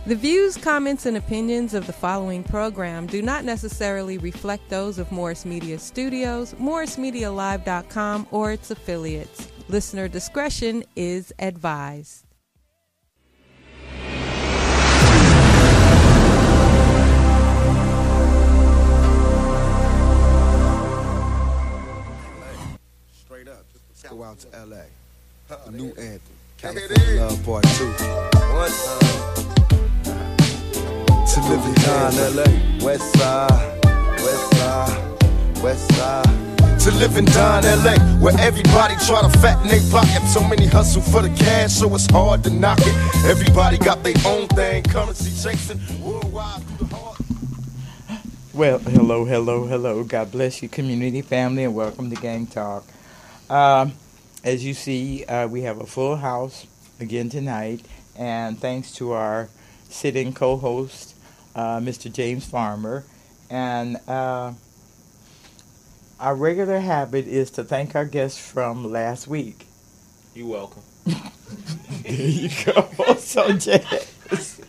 The views, comments, and opinions of the following program do not necessarily reflect those of Morris Media Studios, MorrisMediaLive.com, or its affiliates. Listener discretion is advised. Straight up, just go out to LA. The new anthem, California Love Part 2. To live and die in LA, West Side, West Side, West Side. To live and die in LA, where everybody try to fatten their pocket. So many hustle for the cash, so it's hard to knock it. Everybody got their own thing, currency chasing worldwide through the heart. Well, hello. God bless you, community, family, and welcome to Gang Talk. As you see, we have a full house again tonight, and thanks to our sit-in co-host, Mr. James Farmer. And our regular habit is to thank our guests from last week. You're welcome. There you go. So James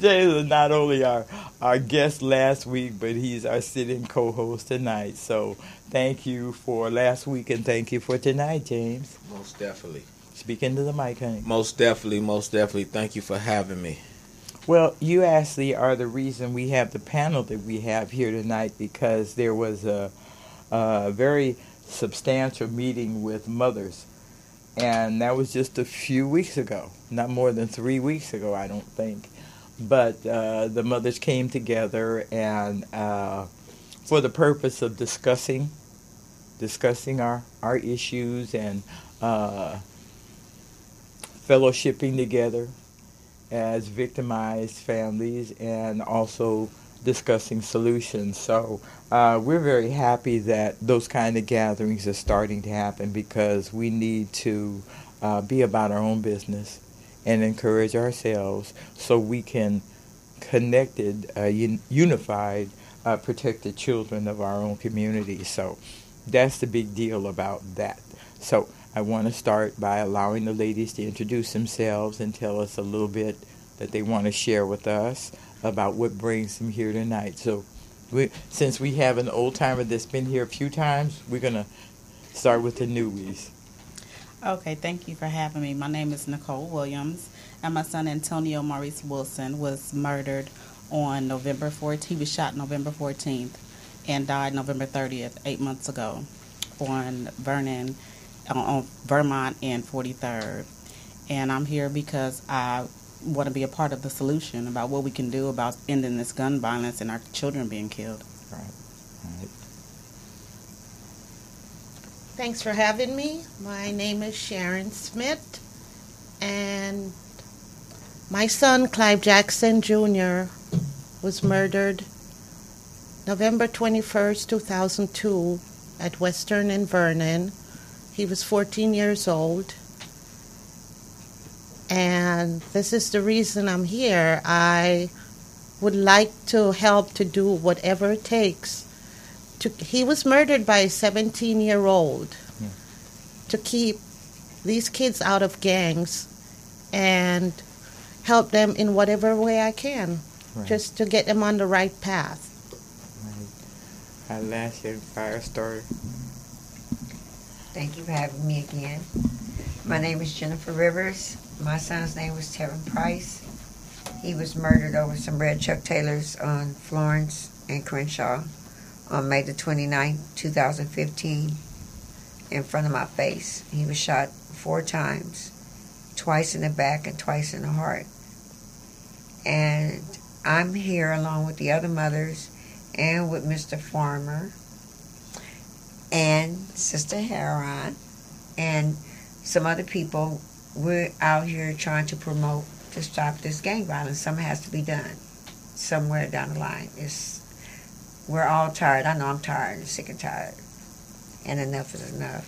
is not only our guest last week, but he's our sit-in co-host tonight. So thank you for last week and thank you for tonight, James. Most definitely. Speak into the mic, honey. Most definitely. Thank you for having me. Well, you actually are the reason we have the panel that we have here tonight, because there was a very substantial meeting with mothers. And that was just a few weeks ago, not more than 3 weeks ago, I don't think. But the mothers came together and for the purpose of discussing our issues and fellowshipping together as victimized families, and also discussing solutions. So we're very happy that those kind of gatherings are starting to happen, because we need to be about our own business and encourage ourselves so we can connected, unified, protect the children of our own community. So that's the big deal about that. So I want to start by allowing the ladies to introduce themselves and tell us a little bit that they want to share with us about what brings them here tonight. So since we have an old timer that's been here a few times, we're going to start with the newbies. Okay, thank you for having me. My name is Nicole Williams, and my son Antonio Maurice Wilson was murdered on November 14th. He was shot November 14th and died November 30th, 8 months ago, on Vernon, on Vermont and 43rd. And I'm here because I want to be a part of the solution about what we can do about ending this gun violence and our children being killed. Right. Thanks for having me. My name is Sharon Smith, and my son Clive Jackson Jr. was murdered November 21st, 2002 at Western and Vernon. He was 14 years old, and this is the reason I'm here. I would like to help to do whatever it takes. He was murdered by a 17-year-old to keep these kids out of gangs and help them in whatever way I can, just to get them on the right path. Right. Our last year fire starter. Thank you for having me again. My name is Jennifer Rivers. My son's name was Tevin Price. He was murdered over some red Chuck Taylors on Florence and Crenshaw on May the 29th, 2015, in front of my face. He was shot 4 times, twice in the back and twice in the heart. And I'm here along with the other mothers and with Mr. Farmer and Sister Herron and some other people. We're out here trying to promote to stop this gang violence. Something has to be done somewhere down the line. We're all tired. I know I'm tired, sick and tired. And enough is enough.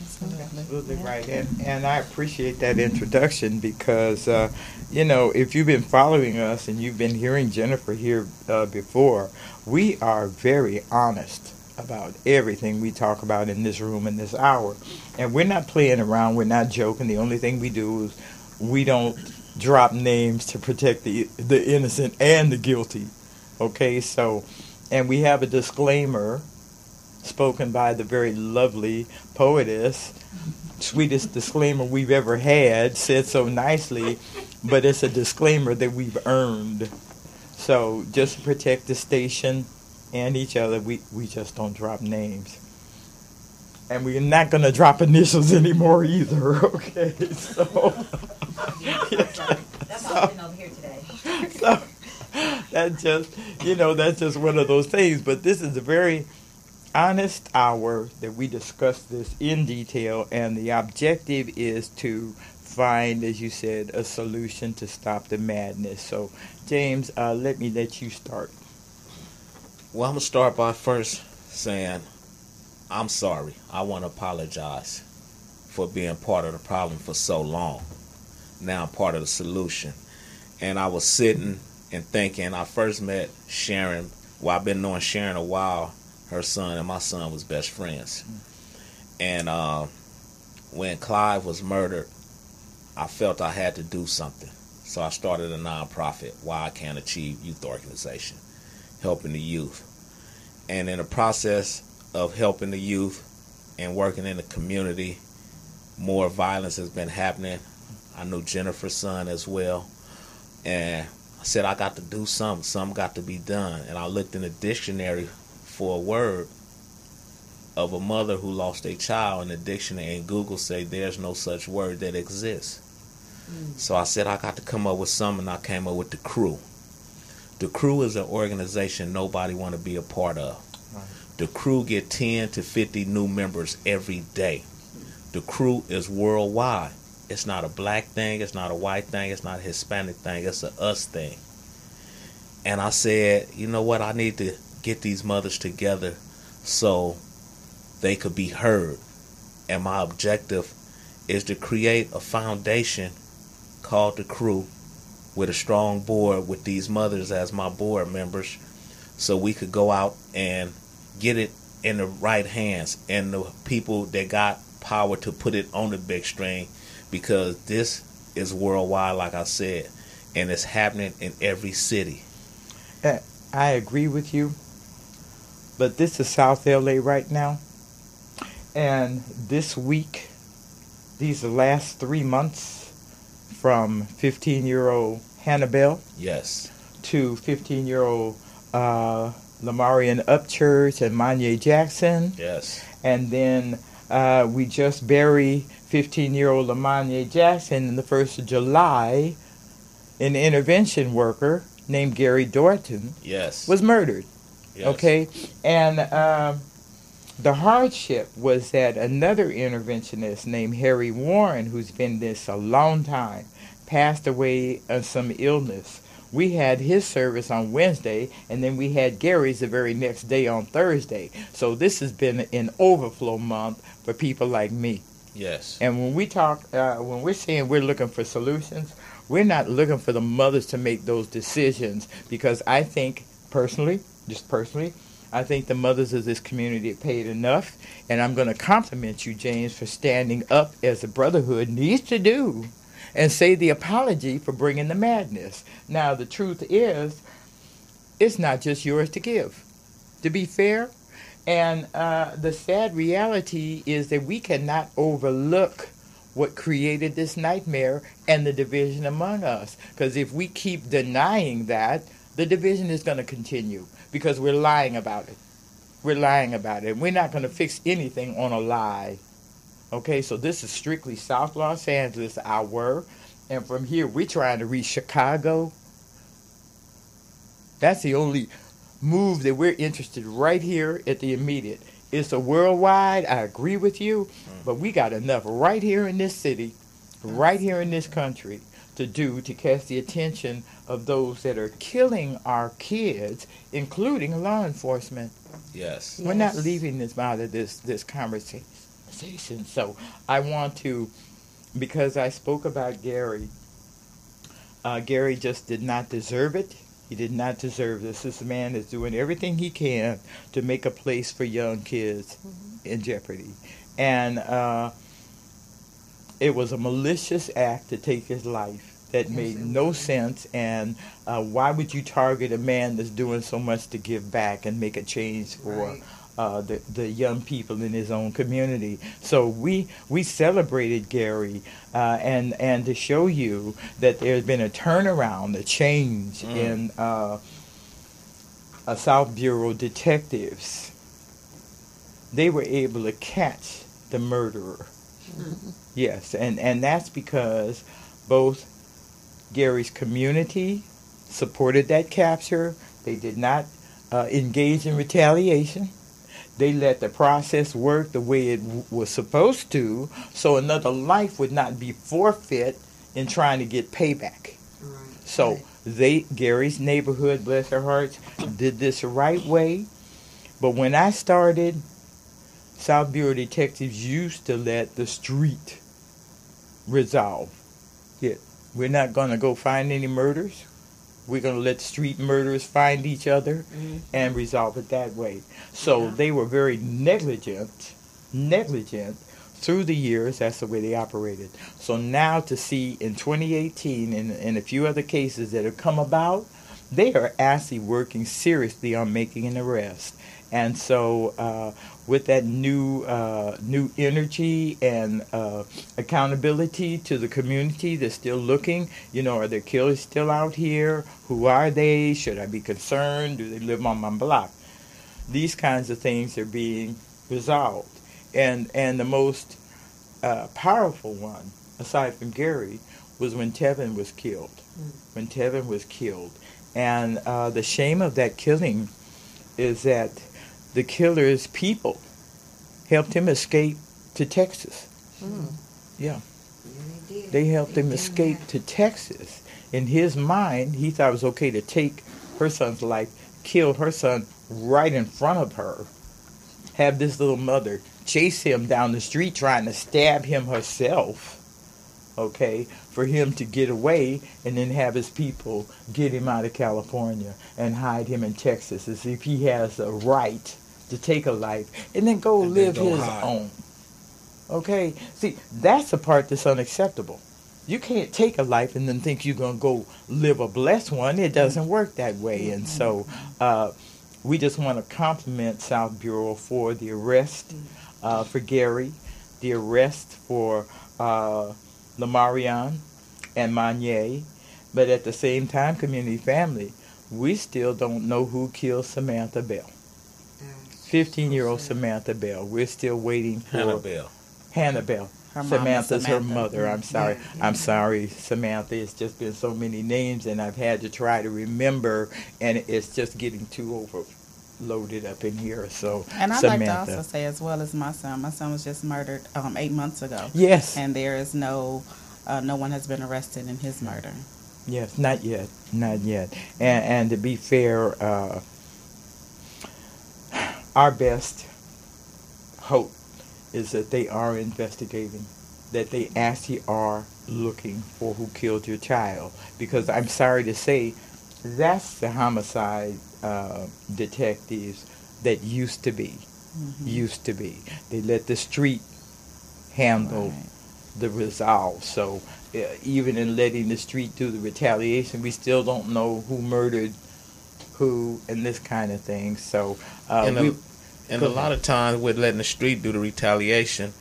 Absolutely right. And I appreciate that introduction because, if you've been following us and you've been hearing Jennifer here before, we are very honest about everything we talk about in this room in this hour. And we're not playing around. We're not joking. The only thing we do is we don't drop names to protect the innocent and the guilty. Okay, so, and we have a disclaimer spoken by the very lovely poetess, sweetest disclaimer we've ever had, said so nicely, but it's a disclaimer that we've earned. So just to protect the station and each other, we just don't drop names. And we're not going to drop initials anymore either, okay? So, That's all been over here today. So that's just one of those things. But this is a very honest hour that we discuss this in detail, and the objective is to find, as you said, a solution to stop the madness. So, James, let you start. Well, I'm going to start by first saying I'm sorry. I want to apologize for being part of the problem for so long. Now I'm part of the solution. And I was sitting and thinking, I first met Sharon. Well, I've been knowing Sharon a while. Her son and my son was best friends. And when Clive was murdered, I felt I had to do something. So I started a nonprofit, Why I Can't Achieve Youth Organization, helping the youth. And in the process of helping the youth and working in the community, more violence has been happening. I knew Jennifer's son as well. And I said, I got to do something. Something got to be done. And I looked in the dictionary for a word of a mother who lost a child in the dictionary, and Google say there's no such word that exists. So I said I got to come up with something, and I came up with the Crew. The Crew is an organization nobody want to be a part of. Right. The Crew get 10 to 50 new members every day. The Crew is worldwide. It's not a black thing, it's not a white thing, it's not a Hispanic thing, it's a us thing. And I said, you know what, I need to get these mothers together so they could be heard. And my objective is to create a foundation called the Crew with a strong board with these mothers as my board members, so we could go out and get it in the right hands and the people that got power to put it on the big string, because this is worldwide, like I said, and it's happening in every city. I agree with you, but this is South LA right now, and this week, these last 3 months, from 15-year-old Hannibal, yes, to 15-year-old Lamarian Upchurch and Manye Jackson, yes, and then we just buried 15-year-old Lamanye Jackson on the 1st of July. An intervention worker named Gary Dorton, yes, was murdered. Yes. Okay, and the hardship was that another interventionist named Harry Warren, who's been this a long time, passed away of some illness. We had his service on Wednesday, and then we had Gary's the very next day on Thursday. So this has been an overflow month for people like me. Yes. And when we talk, when we're saying we're looking for solutions, we're not looking for the mothers to make those decisions, because I think personally, I think the mothers of this community are paid enough, and I'm going to compliment you, James, for standing up as the brotherhood needs to do and say the apology for bringing the madness. Now, the truth is, it's not just yours to give, to be fair. And the sad reality is that we cannot overlook what created this nightmare and the division among us. Because if we keep denying that, the division is going to continue, because we're lying about it. We're lying about it. We're not going to fix anything on a lie. Okay, so this is strictly South Los Angeles, and from here we're trying to reach Chicago. That's the only move that we're interested right here at the immediate. It's a worldwide, I agree with you, but we got enough right here in this city, right here in this country, to catch the attention of those that are killing our kids, including law enforcement. Yes. We're not leaving this out of this conversation. So I want to, because I spoke about Gary, Gary just did not deserve it. He did not deserve this. This man is doing everything he can to make a place for young kids in jeopardy. And it was a malicious act to take his life. that made no sense. And why would you target a man that's doing so much to give back and make a change for the young people in his own community? So we celebrated Gary, and to show you that there's been a turnaround, a change in South Bureau detectives. They were able to catch the murderer. Yes, and that's because both Gary's community supported that capture. They did not engage in retaliation. They let the process work the way it was supposed to, so another life would not be forfeit in trying to get payback. So Gary's neighborhood, bless their hearts, did this the right way. But when I started, South Bureau detectives used to let the street resolve it. We're not going to go find any murders. We're going to let street murderers find each other and resolve it that way. So they were very negligent through the years. That's the way they operated. So now to see in 2018 and a few other cases that have come about, they are actually working seriously on making an arrest. And so with that new energy and accountability to the community that's still looking, are there killers still out here? Who are they? Should I be concerned? Do they live on my block? These kinds of things are being resolved. And the most powerful one, aside from Gary, was when Tevin was killed. When Tevin was killed. And the shame of that killing is that the killer's people helped him escape to Texas. Yeah. They helped him escape to Texas. In his mind, he thought it was okay to take her son's life, kill her son right in front of her, have this little mother chase him down the street trying to stab him herself, okay, for him to get away, and then have his people get him out of California and hide him in Texas as if he has a right to take a life and then go live his own. Okay? See, that's the part that's unacceptable. You can't take a life and then think you're going to go live a blessed one. It doesn't work that way. And so we just want to compliment South Bureau for the arrest for Gary, the arrest for Lamarion and Manier, but at the same time, community family, we still don't know who killed Samantha Bell. 15-year-old Samantha Bell. We're still waiting for Hannah Bell. Samantha's her mother. I'm sorry. I'm sorry, Samantha. It's just been so many names, and I've had to try to remember, and it's just getting too overloaded up in here. So, and I'd Samantha. like to also say, as well as my son. My son was just murdered 8 months ago. Yes. And there is no one has been arrested in his murder. Yes, not yet. And to be fair, our best hope is that they are investigating, that they actually are looking for who killed your child. Because I'm sorry to say, that's the homicide detectives that used to be. They let the street handle the resolve. So even in letting the street do the retaliation, we still don't know who murdered who and this kind of thing. So and a lot of times with letting the street do the retaliation,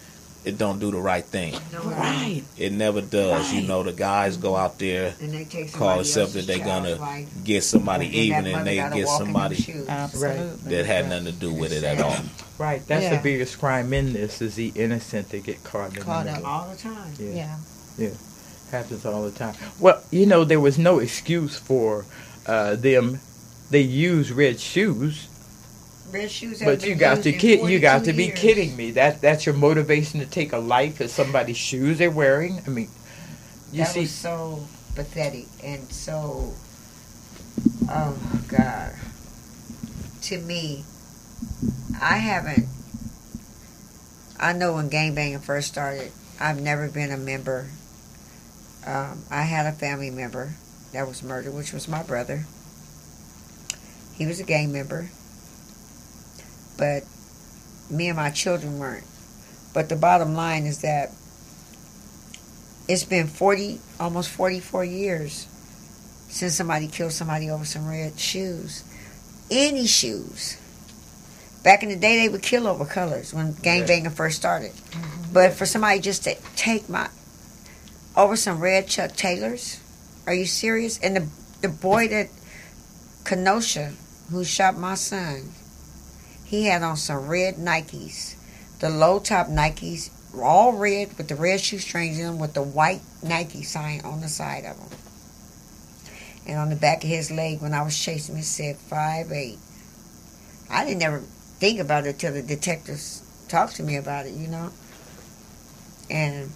it don't do the right thing. Right. It never does. Right. The guys go out there, And they take call somebody themselves that else's they're child's gonna life, get somebody and then even, that and mother they gotta get walk in them somebody shoes. Absolutely. that had nothing to do with it at all. Right. That's Yeah. the biggest crime in this, is the innocent that get caught in the middle. all the time. Yeah. Happens all the time. Well, there was no excuse for them. They use red shoes. Red shoes have But been you got used to in you got to 42 be years. kidding me. That's your motivation to take a life as somebody's shoes they're wearing? I mean, That was so pathetic and so, oh God. To me, I know when gangbanging first started, I've never been a member. I had a family member that was murdered, which was my brother. He was a gang member. But me and my children weren't. But the bottom line is that it's been almost 44 years since somebody killed somebody over some red shoes. Any shoes. Back in the day, they would kill over colors when gangbanging first started. But for somebody just to take over some red Chuck Taylors, are you serious? And the boy that Kenosha, who shot my son, he had on some red Nikes, the low top Nikes, all red with the red shoestrings in them, with the white Nike sign on the side of them. And on the back of his leg, when I was chasing him, it said 5'8". I didn't ever think about it till the detectives talked to me about it, And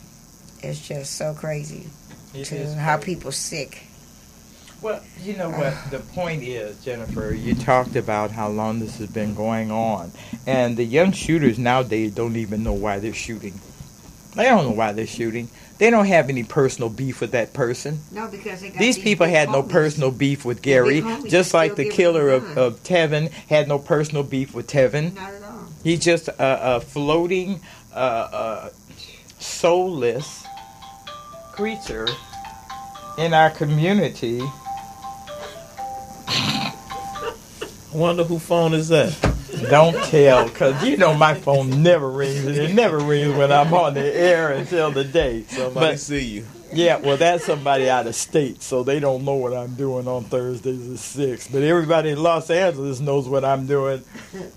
it's just so crazy how people sick. Well, you know what? The point is, Jennifer, you talked about how long this has been going on. And the young shooters nowadays don't even know why they're shooting. They don't know why they're shooting. They don't have any personal beef with that person. No, because they got these people had no personal beef with Gary, just like the killer of Tevin had no personal beef with Tevin. Not at all. He's just a floating, soulless creature in our community. I wonder whose phone is that? Don't tell, because my phone never rings, and it never rings when I'm on the air until the day. Somebody see you. Yeah, well, that's somebody out of state, so they don't know what I'm doing on Thursdays at 6. But everybody in Los Angeles knows what I'm doing,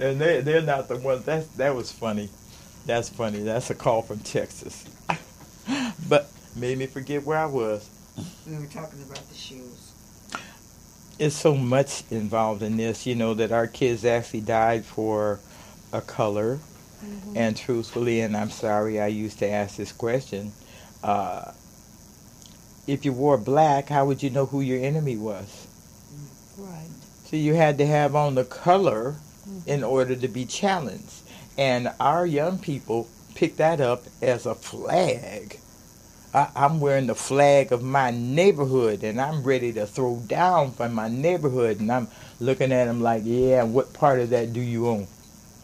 and they're not the ones. That was funny. That's funny. That's a call from Texas. But made me forget where I was. We were talking about the shoes. It's so much involved in this, that our kids actually died for a color. Mm-hmm. And truthfully, and I'm sorry I used to ask this question, if you wore black, how would you know who your enemy was? Right. So you had to have on the color in order to be challenged. And our young people picked that up as a flag. I'm wearing the flag of my neighborhood, and I'm ready to throw down for my neighborhood. And I'm looking at them like, yeah, what part of that do you own?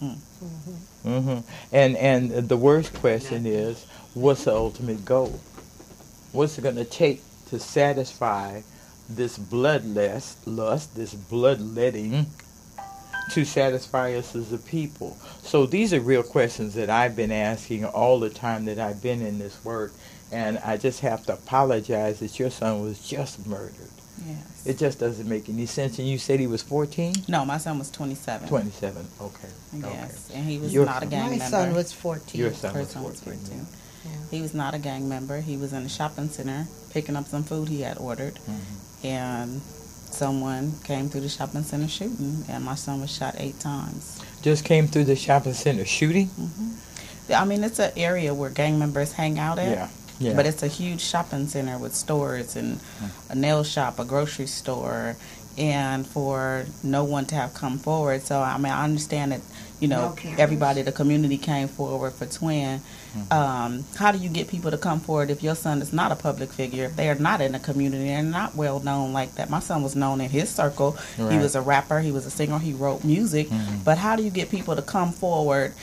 Mm-hmm. Mm-hmm. And the worst question is, what's the ultimate goal? What's it going to take to satisfy this bloodlust, this bloodletting, to satisfy us as a people? So these are real questions that I've been asking all the time that I've been in this work. And I just have to apologize that your son was just murdered. Yes. It just doesn't make any sense. And you said he was 14? No, my son was 27. 27, okay. Yes, okay. and he was Your not a gang member. My son was 14. Your son Her was son was 14. 14. Yeah. He was not a gang member. He was in a shopping center picking up some food he had ordered. Mm-hmm. And someone came through the shopping center shooting, and my son was shot 8 times. Just came through the shopping center shooting? Mm-hmm. I mean, it's an area where gang members hang out at. Yeah. Yeah. But it's a huge shopping center with stores and a nail shop, a grocery store, and for no one to have come forward. So, I mean, I understand that, everybody, the community came forward for Twin. Mm-hmm. How do you get people to come forward if your son is not a public figure, if they are not in the community, they're not well known like that? My son was known in his circle. Right. He was a rapper, he was a singer, he wrote music. Mm-hmm. But how do you get people to come forward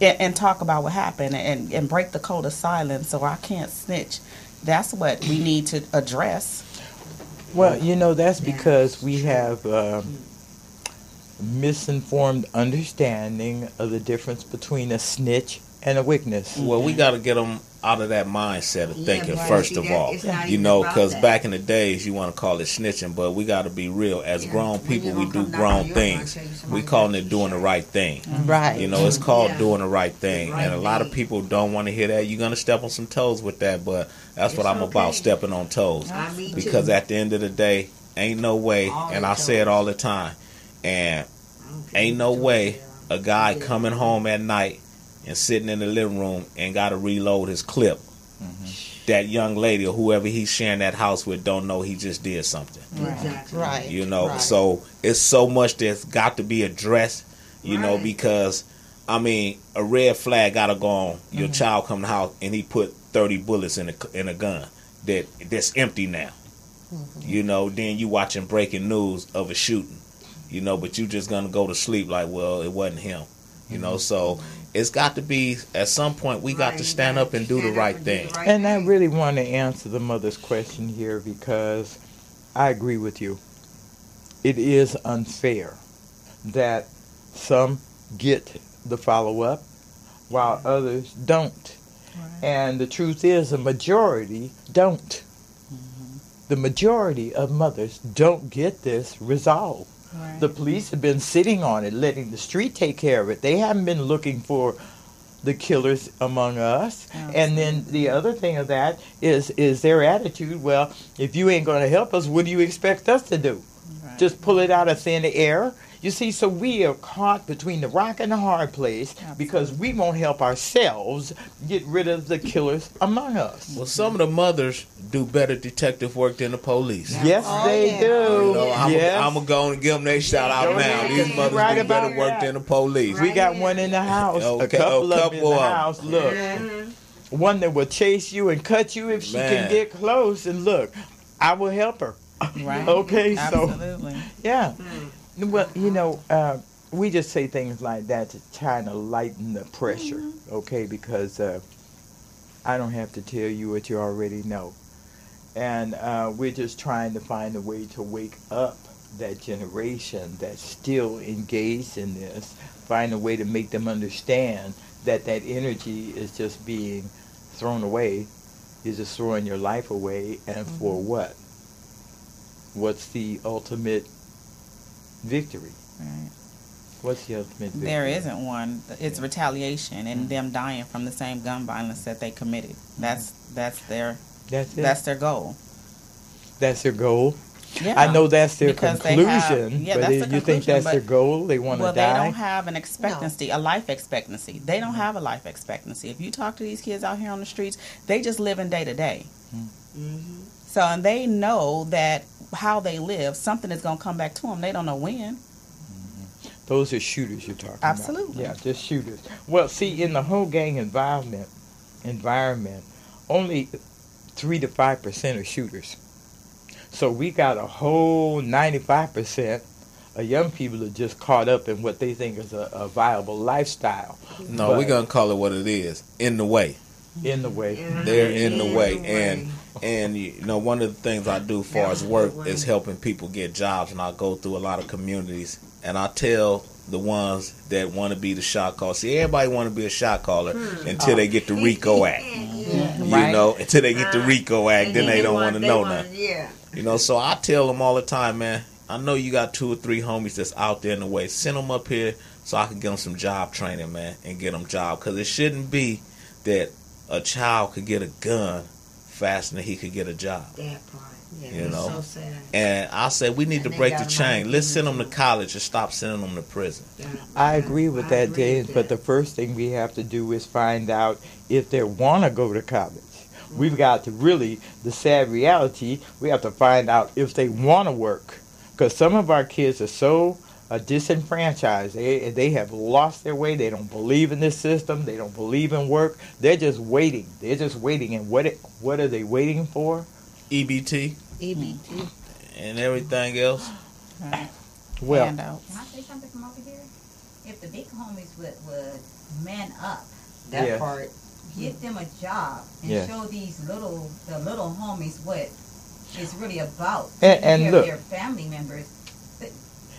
and talk about what happened and break the code of silence so I can't snitch? That's what we need to address. Well, that's because we have misinformed understanding of the difference between a snitch and a witness. Well, we got to get them out of that mindset of thinking, first of all. Because back in the days, you want to call it snitching, but we got to be real. As grown people, we do grown things. We calling it doing the right thing. Right. It's called doing the right thing. And a lot of people don't want to hear that. You're going to step on some toes with that, but that's what I'm about, stepping on toes. Because at the end of the day, ain't no way, and I say it all the time, and ain't no way a guy coming home at night and sitting in the living room and got to reload his clip. Mm-hmm. That young lady or whoever he's sharing that house with don't know he just did something. Exactly. Right. Right. So it's so much that's got to be addressed, because, I mean, a red flag got to go on. Your child come to the house and he put 30 bullets in a gun that's empty now. Mm-hmm. Then you watching breaking news of a shooting, but you just going to go to sleep like, well, it wasn't him. So it's got to be, at some point, we got to stand up and do the right thing. And I really want to answer the mother's question here because I agree with you. It is unfair that some get the follow-up while others don't. Right. And the truth is the majority don't. The majority of mothers don't get this resolved. Right. The police have been sitting on it, letting the street take care of it. They haven't been looking for the killers among us. Absolutely. And then the other thing of that is their attitude, well, if you ain't going to help us, what do you expect us to do? Right. Just pull it out of thin air? You see, so we are caught between the rock and the hard place. Absolutely. Because we won't help ourselves get rid of the killers among us. Well, some of the mothers do better detective work than the police. Yes, they do. You know, I'm going to go and give them their shout out now. These mothers do better work than the police. We got one in the house. Okay. A couple of them in the house. Look, one that will chase you and cut you if she can get close. And look, I will help her. Right. Okay, absolutely. So, yeah. Well, you know, we just say things like that to try to lighten the pressure, okay, because I don't have to tell you what you already know. And we're just trying to find a way to wake up that generation that's still engaged in this, find a way to make them understand that that energy is just being thrown away. You're just throwing your life away, and for what? What's the ultimate victory? Right. What's the ultimate victory? There isn't one. It's retaliation and them dying from the same gun violence that they committed. That's their goal. That's their goal. Yeah. I know that's their conclusion, but you think that's their goal? They want to die? Well, they don't have an expectancy, a life expectancy. They don't have a life expectancy. If you talk to these kids out here on the streets, they just living day to day. So, and they know that how they live, something is going to come back to them. They don't know when. Those are shooters you're talking Absolutely. about. Yeah, just shooters. Well, see, in the whole gang environment, only 3 to 5% are shooters. So we got a whole 95% of young people are just caught up in what they think is a viable lifestyle. No, we're going to call it what it is. In the way. In the way. They're in the way. And you know, one of the things I do as far as work is helping people get jobs, and I go through a lot of communities, and I tell the ones that want to be the shot caller. See, everybody want to be a shot caller until they get the RICO Act. You know, until they get the RICO Act, then they don't want to know nothing. You know, so I tell them all the time, man, I know you got 2 or 3 homies that's out there in the way. Send them up here so I can get them some job training, man, and get them job. Because it shouldn't be that a child could get a gun faster than he could get a job. That part. Yeah, you know, so sad. And I said we need to break the chain. Let's send them to college and stop sending them to prison. I agree with that, James. But the first thing we have to do is find out if they want to go to college. We've got to really, the sad reality, we have to find out if they want to work. Because some of our kids are so disenfranchised. They have lost their way. They don't believe in this system. They don't believe in work. They're just waiting. And what are they waiting for? EBT. And everything else. Well, Can I say something from over here? If the big homies would man up, that part, get them a job and show the little homies what it's really about. And look, their family members.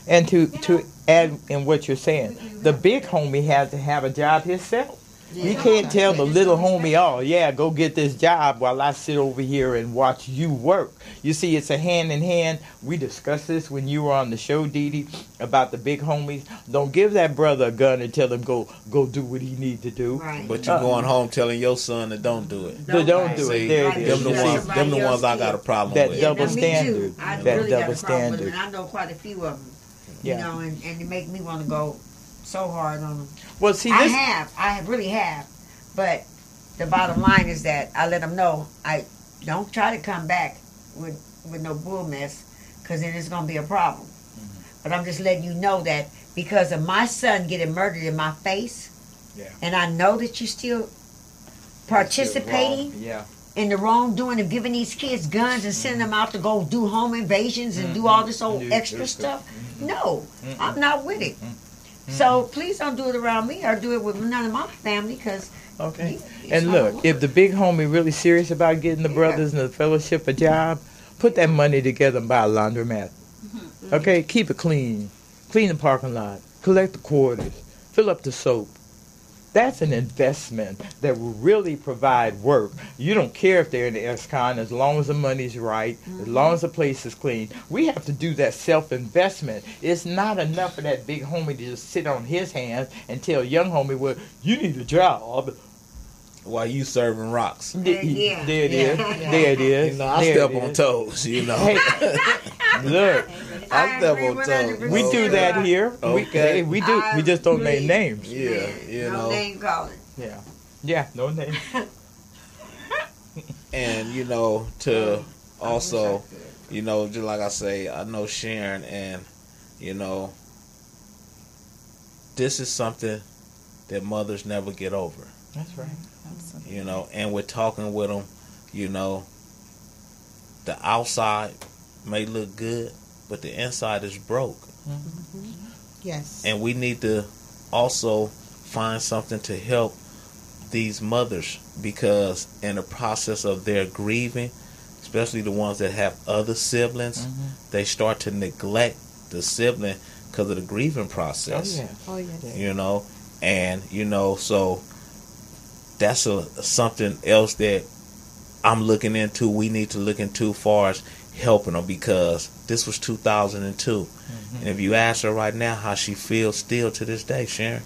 And to add in what you're saying, the big homie has to have a job himself. You can't tell the little homie, oh, yeah, go get this job while I sit over here and watch you work. You see, it's a hand in hand. We discussed this when you were on the show, Dee Dee, about the big homies. Don't give that brother a gun and tell him go do what he needs to do. Right. But you're going home telling your son that don't do it. Don't do it. There it is. Them the ones I got a problem that with. Double standard. I that really double got a problem with standard. it. I know quite a few of them. You know, and it make me want to go so hard on them. Well, see, I really have. But the bottom line is that I let them know, I don't try to come back with no bull mess, because then it's going to be a problem. But I'm just letting you know that because of my son getting murdered in my face, and I know that you're still participating in the wrongdoing of giving these kids guns and sending them out to go do home invasions and do all this old extra stuff. No, I'm not with it. So please don't do it around me or do it with none of my family because. Okay. And look, if the big homie really serious about getting the brothers in the fellowship a job, put that money together and buy a laundromat. Okay? Keep it clean. Clean the parking lot. Collect the quarters. Fill up the soap. That's an investment that will really provide work. You don't care if they're in the ex-con as long as the money's right, as long as the place is clean. We have to do that self-investment. It's not enough for that big homie to just sit on his hands and tell young homie, well, you need a job. While you serving rocks. There it is. There it is. You know, I step on toes, you know. Hey, look, I step on toes. we do that here. Okay. We do. We just don't name names. Yeah, you know. No name calling. Yeah, no name. And, you know, to also, you know, just like I say, I know Sharon, and, you know, this is something that mothers never get over. That's right. You know, and we're talking with them, you know, the outside may look good, but the inside is broke. Yes. And we need to also find something to help these mothers, because in the process of their grieving, especially the ones that have other siblings, they start to neglect the sibling because of the grieving process. Oh, yes. You know, and, you know, so that's something else that I'm looking into. We need to look into as far as helping them, because this was 2002. And if you ask her right now how she feels still to this day, Sharon.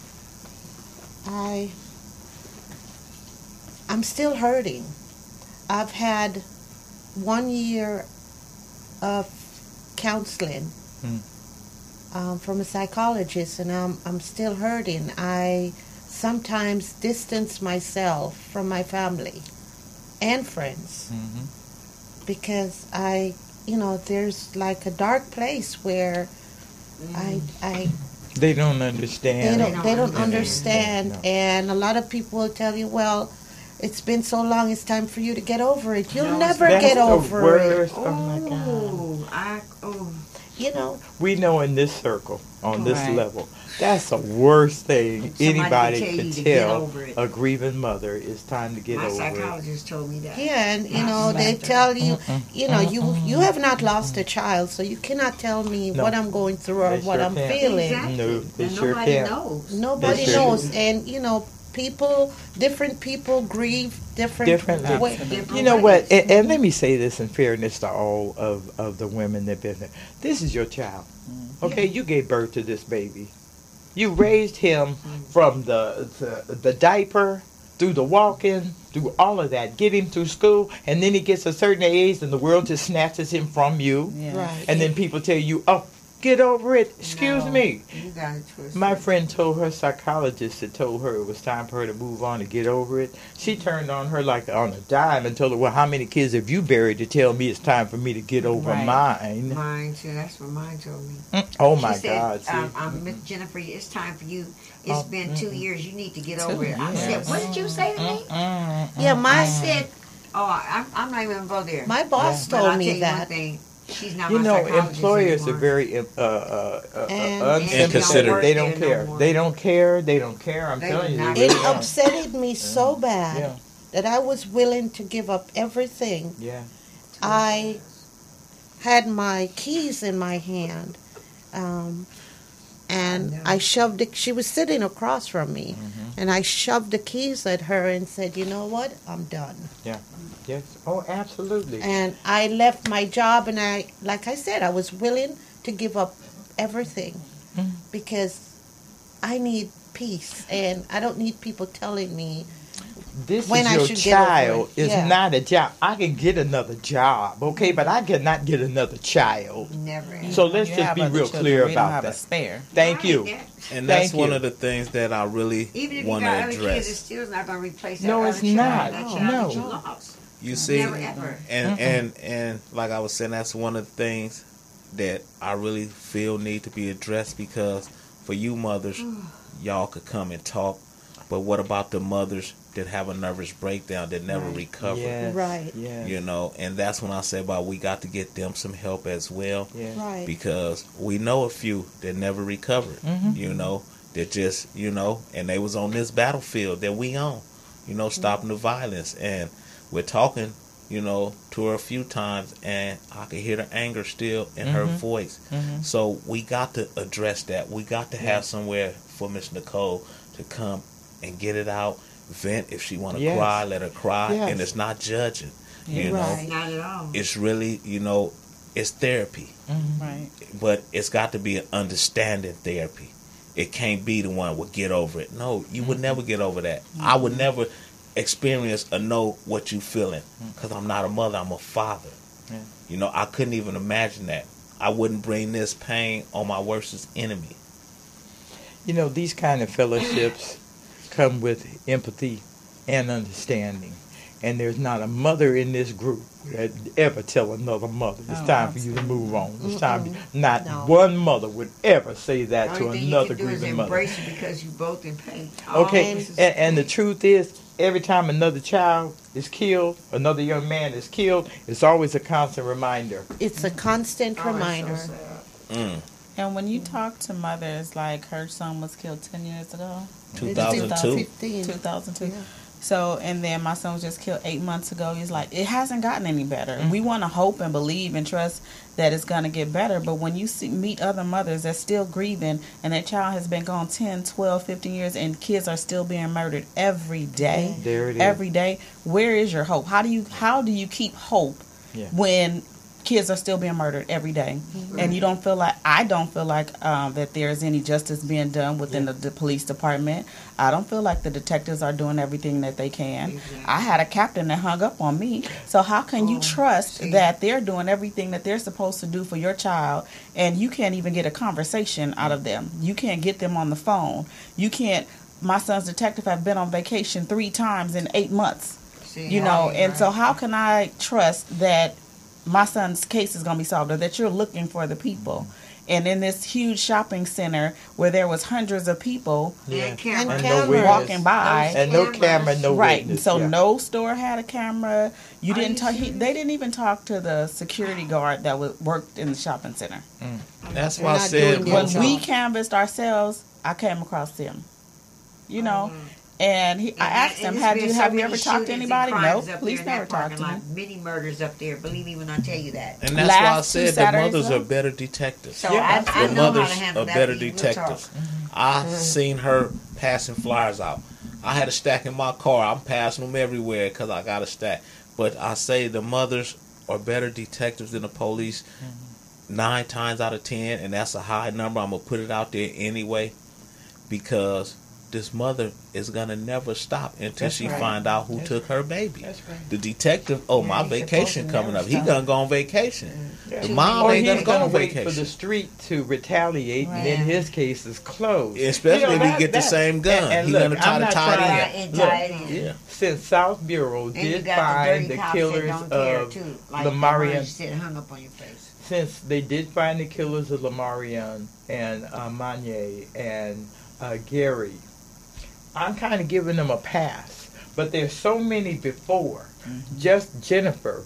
I'm still hurting. I've had 1 year of counseling from a psychologist, and I'm still hurting. I sometimes distance myself from my family and friends because there's like a dark place where they don't understand. They don't understand, and a lot of people will tell you, well, it's been so long, it's time for you to get over it. You'll never get over it. Oh my God. You know, we know in this circle, on this level, that's the worst thing anybody could tell a grieving mother is time to get over it. My psychologist told me that. Yeah, and they tell you, you have not lost a child, so you cannot tell me what I'm going through or what I'm feeling. Exactly. No, they and sure nobody can't. knows. Nobody knows, and different people grieve differently. You know what? And let me say this in fairness to all of the women that been there. This is your child. Okay, you gave birth to this baby. You raised him from the diaper, through the walking, through all of that. Get him through school, and then he gets a certain age, and the world just snatches him from you. Yeah. Right. And then people tell you, oh, get over it. Excuse me. You got it twisted. My friend told her psychologist that told her it was time for her to move on and get over it. She turned on her like on a dime and told her, well, how many kids have you buried to tell me it's time for me to get over mine? Mine, too. That's what mine told me. Oh, my she said, God. Miss Jennifer, it's time for you. It's been 2 years. You need to get over it. I said, what did you say to me? Yeah, I said, I'm not even going to go there. My boss told me that. One thing. She's not Employers anymore. are very inconsiderate. They don't care. They don't care. They don't care. I'm telling you. It upsetted me so bad that I was willing to give up everything. Yeah. I had my keys in my hand, and I shoved it. She was sitting across from me, and I shoved the keys at her and said, "You know what? I'm done." Yeah. Yes. Oh, absolutely. And I left my job, and like I said, I was willing to give up everything because I need peace, and I don't need people telling me this when is I your should child. get over it. It's not a job. I can get another job, okay, but I cannot get another child. Never. So let's just be real clear about that. Spare. Thank you. And that's one of the things that I really want to address. Kids, it's still not going to replace that. No, it's not. No. You lost. You see, Never, ever. And like I was saying, that's one of the things that I really feel need to be addressed, because for you mothers, y'all could come and talk, but what about the mothers that have a nervous breakdown that never recover? Yes. Right. Yes. You know, and that's when I say about we got to get them some help as well, Yes. Right. because we know a few that never recovered, you know, that just, and they was on this battlefield that we on, stopping the violence. And we're talking, to her a few times, and I could hear the anger still in her voice. So we got to address that. We got to have somewhere for Miss Nicole to come and get it out, vent. If she want to cry, let her cry. And it's not judging, Right. Not at all. It's really, it's therapy. Right. But it's got to be an understanding therapy. It can't be the one would get over it. No, you would never get over that. I would never experience or know what you feeling, because I'm not a mother, I'm a father. I couldn't even imagine that. I wouldn't bring this pain on my worst enemy. These kind of fellowships come with empathy and understanding. And there's not a mother in this group that ever tell another mother, it's time for you to move on. It's time. Not one mother would ever say that to another grieving mother. Embrace it because you both in pain. Okay, and the truth is, every time another child is killed, another young man is killed, it's always a constant reminder. It's a constant reminder. So And when you talk to mothers, like her son was killed 10 years ago. 2002. 2002. Yeah. So, and then my son was just killed 8 months ago. He's like, it hasn't gotten any better. We want to hope and believe and trust that it's going to get better. But when you meet other mothers that's still grieving, and that child has been gone 10, 12, 15 years, and kids are still being murdered every day. There it is. Every day. Where is your hope? How do you keep hope when kids are still being murdered every day? And you don't feel like, I don't feel like that there's any justice being done within the police department. I don't feel like the detectives are doing everything that they can. Exactly. I had a captain that hung up on me. So how can you trust that they're doing everything that they're supposed to do for your child, and you can't even get a conversation out of them? You can't get them on the phone. You can't. My son's detective have been on vacation 3 times in 8 months. And so how can I trust that my son's case is going to be solved, or that you're looking for the people? And in this huge shopping center where there was hundreds of people and And cameras. no witness. walking by, And no camera, no right? witness. So no store had a camera. You didn't talk. They didn't even talk to the security guard that worked in the shopping center. That's why I not said doing their When job. we canvassed ourselves, I came across him. And I asked him, "Have you ever talked to anybody?" No, police never talked to me. Many murders up there. Believe me when I tell you that. And that's why I Last 2 said the Saturdays mothers ago? are better detectives. So The I know how to mothers handle are that. better We will detectives. talk. I seen her passing flyers out. I had a stack in my car. I'm passing them everywhere because I got a stack. But I say the mothers are better detectives than the police 9 times out of 10, and that's a high number. I'm going to put it out there anyway, because this mother is going to never stop until she find out who took her baby. That's right. The detective, my he's vacation supposed to coming never up. He stop. going to go on vacation. The mom Or ain't going he's to go going on to wait for vacation. the street to retaliate, and Right. then his case is closed. Especially if he get the same gun. And He look, gonna try I'm to not tie it trying in. And tie it in. Yeah. Since South Bureau And you did got the find dirty the cops that killers don't care of too. Like Lamarian, the said, hung up on your face. since they did find the killers of Lamarian and Manye and Gary, I'm kind of giving them a pass. But there's so many before. Just Jennifer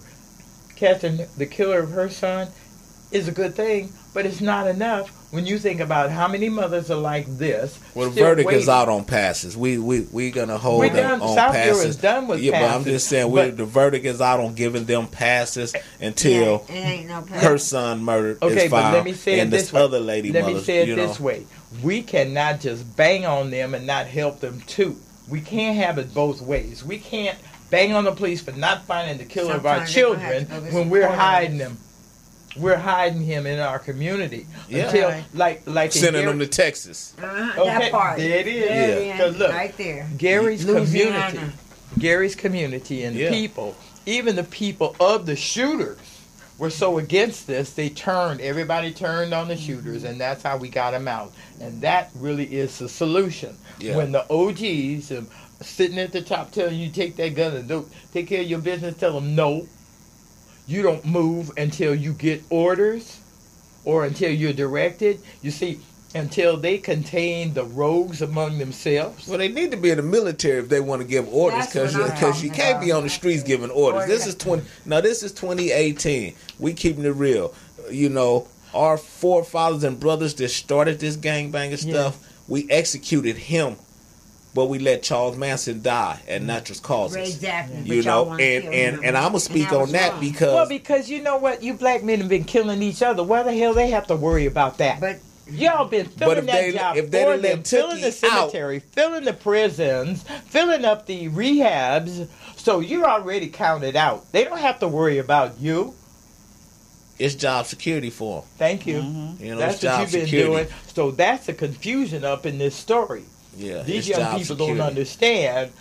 catching the killer of her son is a good thing, but it's not enough when you think about how many mothers are like this. Well, the still verdict is waiting. out on passes. We gonna hold We're them done. on South Bureau passes. is done with but I'm passes, just saying but- the verdict is out on giving them passes until It ain't no her son murdered Okay, is but found, let me say it and this this way. other lady Let me mother, say it you this know. way. We cannot just bang on them and not help them too. We can't have it both ways. We can't bang on the police for not finding the killer of our Sometimes they're gonna have children to go get when some we're court hiding orders. them. We're hiding him in our community Yeah. until Right. like in Sending Gary- them to Texas. Okay, That part. there it is. There Yeah. it 'Cause is, look, right there. Gary's Louisiana. community and Yeah. the people, even the people of the shooters were so against this, everybody turned on the shooters, and that's how we got them out. And that really is the solution. Yeah. When the OGs are sitting at the top telling you take that gun and don't take care of your business, tell them no, you don't move until you get orders or until you're directed. You see, until they contain the rogues among themselves. Well, they need to be in the military if they want to give orders, That's what I'm because you talking can't be about. on the streets giving orders. Orders. This is 2018. We keeping it real. You know, our forefathers and brothers that started this gangbanging stuff we executed him, but we let Charles Manson die at natural causes. Exactly. You know, and I'm gonna speak on that because you know what, you black men have been killing each other. Why the hell they have to worry about that? But y'all been filling that job if they for didn't them, let filling the Tookie cemetery, filling the prisons, filling up the rehabs. So you're already counted out. They don't have to worry about you. It's job security for them. Thank you. You know, That's it's what job you've been security. doing. So that's the confusion up in this story. Yeah, These it's young job people security. don't understand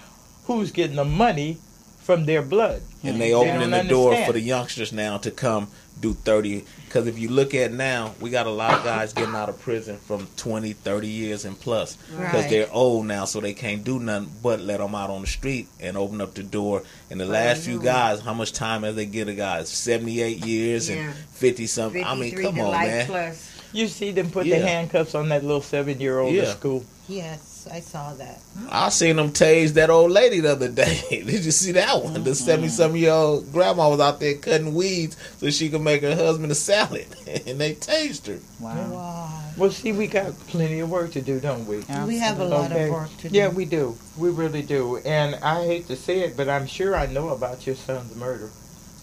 who's getting the money from their blood. And they don't opening the door understand. for the youngsters now to come do 30. Because if you look at now, we got a lot of guys getting out of prison from 20, 30 years and plus. Because Right. they're old now, so they can't do nothing but let them out on the street and open up the door. And the last few guys, how much time have they get a guy? 78 years and 50-something. I mean, 53 come to on, life man. plus. You see them put Yeah. the handcuffs on that little 7-year-old Yeah. at school. Yes, I saw that. I seen them tase that old lady the other day. Did you see that one? The 70-some-year-old grandma was out there cutting weeds so she could make her husband a salad, and they tased her. Wow. Well, see, we got plenty of work to do, don't we? We have a lot Okay. of work to do. Yeah, we do. We really do. And I hate to say it, but I'm sure I know about your son's murder.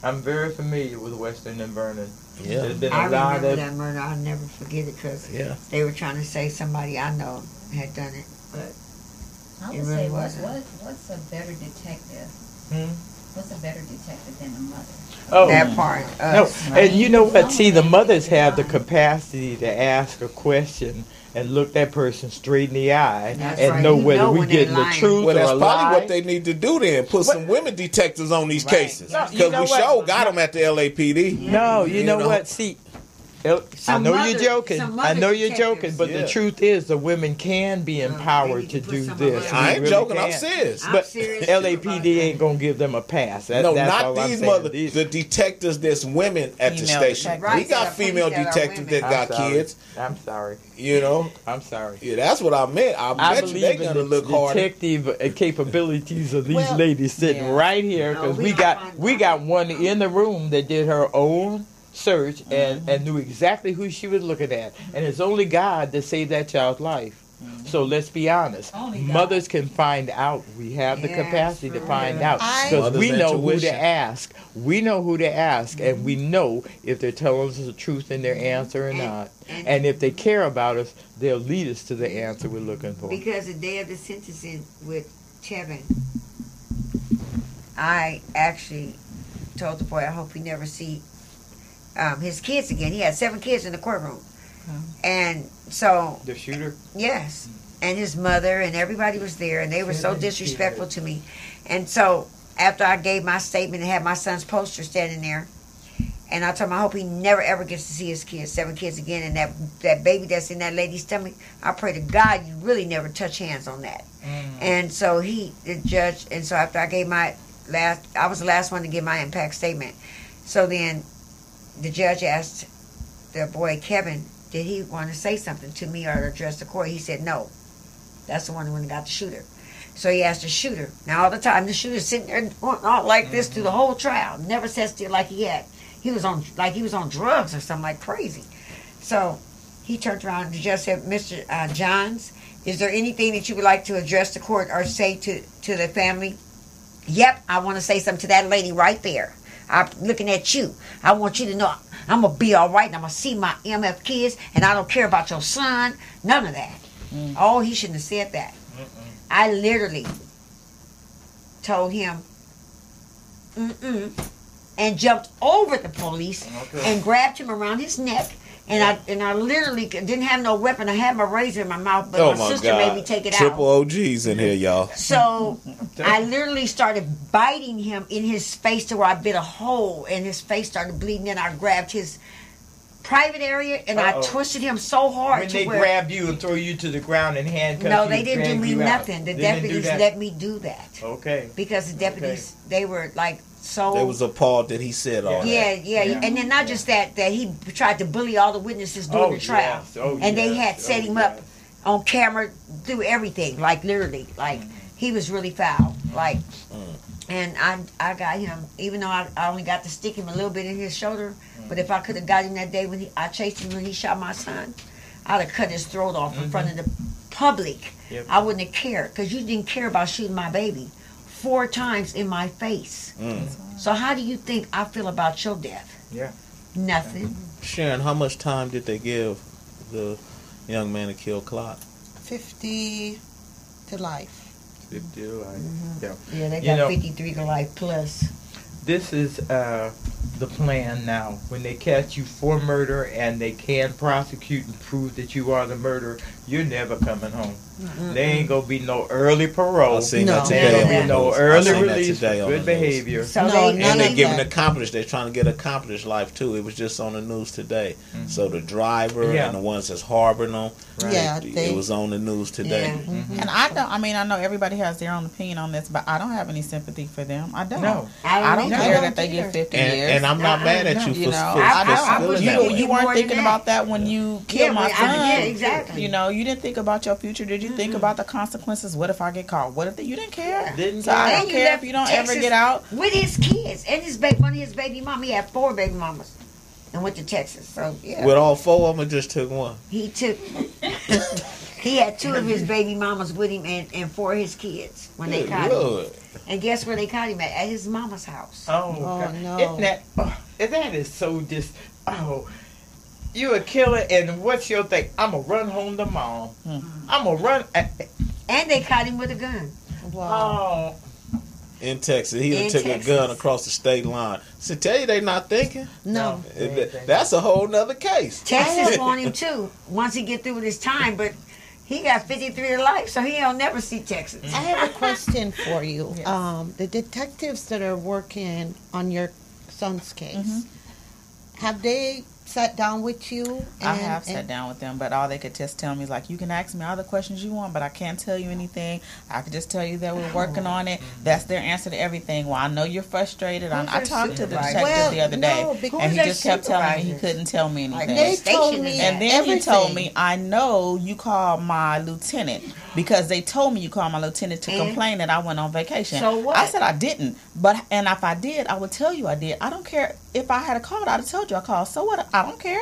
I'm very familiar with Western and Vernon. Yeah. There's been I a lot remember of... that murder. I'll never forget it because Yeah. they were trying to say somebody I know had done it. But I It would really say, wasn't. what's a better detective? Hmm? What's a better detective than a mother? Oh, that part, no. us. And you know what? See, the mothers have the capacity to ask a question and look that person straight in the eye That's and right. know You whether know we when they're getting the lying. truth Well, or that's a probably lie. what they need to do then. Put some women detectives on these cases. No, Because you know we what? sure got them at the LAPD. No, you know know. what? See, I Some know mother- you're joking. some I know mother you're joking, detectives. but Yeah. the truth is the women can be they empowered need to to put do some this. of We I ain't really joking. can. I'm serious. I'm But serious LAPD about ain't gonna give them a pass. That's No, all not I'm these saying. mothers. These- The detectives that's women at the Female station. detectives. We Right, got yeah, female police that are detectives women. that I'm got sorry. kids. I'm sorry. You know? I'm sorry. Yeah, that's what I meant. I I bet you they believe in gonna the look harder. detective capabilities of these Well, ladies sitting yeah. right here No, because we we don't got find we out. got one in the room that did her own search and knew exactly who she was looking at, and it's only God that saved that child's life. So let's be honest. Only God. Mothers can find out. We have the Yes, capacity to for find real. out because Mother's we know who intuition. to ask. We know who to ask, and we know if they're telling us the truth in their answer or not. And if they care about us, they'll lead us to the answer we're looking for. Because the day of the sentencing with Kevin, I actually told the boy I hope he never see his kids again. He had 7 kids in the courtroom. And so, The shooter? yes. And his mother and everybody was there, and they were so 7 disrespectful kids. to me. And so, after I gave my statement and had my son's poster standing there, and I told him I hope he never ever gets to see his kids, 7 kids again, and that baby that's in that lady's stomach, I pray to God you really never touch hands on that. And so the judge, and so after I gave I was the last one to give my impact statement. So then the judge asked the boy Kevin, did he want to say something to me or address the court? He said no. That's the one who got the shooter. So he asked the shooter. Now all the time the shooter's sitting there going all like this through the whole trial. Never sat still like he was on drugs or something like crazy. So he turned around and the judge said, Mr. Johns, is there anything that you would like to address the court or say to the family? Yep, I want to say something to that lady right there. I'm looking at you. I want you to know I'm going to be all right and I'm going to see my MF kids and I don't care about your son. None of that. Oh, he shouldn't have said that. I literally told him, and jumped over the police and grabbed him around his neck. And I literally didn't have no weapon. I had my razor in my mouth, but Oh my my sister God. made me take it Triple out. OGs in here, y'all. So I literally started biting him in his face to where I bit a hole and his face started bleeding. Then I grabbed his private area and I twisted him so hard When to they where grab you and throw you to the ground and handcuff you, no, they didn't do drag me you out. nothing. The They didn't do deputies that? let me do that Okay. because the deputies they were like so. They was appalled that he said all Yeah, that. yeah, and then not just that he tried to bully all the witnesses during the trial, and they had set him up on camera, through everything, like literally, like he was really foul, like, and I got him, even though I only got to stick him a little bit in his shoulder, but if I could have got him that day when I chased him when he shot my son, I'd have cut his throat off in front of the public, Yep. I wouldn't have cared because you didn't care about shooting my baby 4 times in my face. So how do you think I feel about your death? Yeah. Nothing. Sharon, how much time did they give the young man that killed Clyde? 50 to life. 50 to life. Yeah. Yeah, they You got know, 53 to life plus. This is the plan now. When they catch you for murder and they can prosecute and prove that you are the murderer, you're never coming home. There ain't gonna be no early parole. I seen No. that There today ain't on gonna the be no news. I early seen that release for today on good the news. behavior. So No, they, none And they're of giving that. accomplished. They're trying to get accomplished life too. It was just on the news today. So the driver Yeah. and the ones that's harboring them, Right. Yeah, it was on the news today. yeah. And I mean, I know everybody has their own opinion on this, but I don't have any sympathy for them. I don't. No. I don't either. care I that they either. get 50 years. And I'm not mad at you you for, know, for, I for don't. feeling you- that way. You more weren't than thinking that. about that when you killed my but son. yeah, exactly. You know, you didn't think about your future. Did you think about the consequences? What if I get caught? What if you didn't care? Didn't So I care. don't And you care left if you don't Texas ever get out. with his kids and his one of his baby mama. He had 4 baby mamas and went to Texas. So yeah, With all 4 of them, or just took one? he took. He had 2 of his baby mamas with him and 4 of his kids when they Good caught him. Lord. And guess where they caught him at? At his mama's house. Oh, Oh, God. no. Isn't that, that is so just, you a killer, and what's your thing? I'm going to run home to mom. I'm going to run. And they caught him with a gun. Wow. Oh, In Texas, he done In took Texas. a gun across the state line. So tell you they not thinking. No. That's a whole nother case. Texas want him too. Once he get through with his time, but he got 53 to life, so he'll never see Texas. I have a question for you. The detectives that are working on your son's case, have they sat down with you? I have sat down with them, but all they could just tell me is like, you can ask me all the questions you want, but I can't tell you anything. I could just tell you that we're working on it. That's their answer to everything. Well, I know you're frustrated. I their talked to the supervisor? detective Well, the other no, day, because- and he Who's just their kept telling me he supervisors? couldn't tell me anything. They Station told me, is And then everything. he told me, I know you called my lieutenant because they told me you called my lieutenant to And? complain that I went on vacation. So what? I said I didn't. And if I did, I would tell you I did. I don't care. If I had a called, I'd have told you I called. So what? I don't care.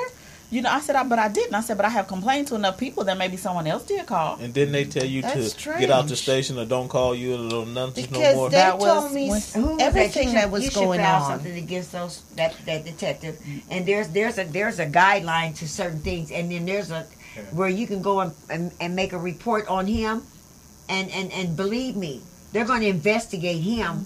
You know, I said, but I didn't. I said, but I have complained to enough people that maybe someone else did call. And didn't they tell you That's to get out the strange. station or don't call you or nothing no Because more? they That was told me when- Who was everything You that should- was you should going file on. something against that detective. And there's a guideline to certain things, and then there's a where you can go and make a report on him, and believe me, they're going to investigate him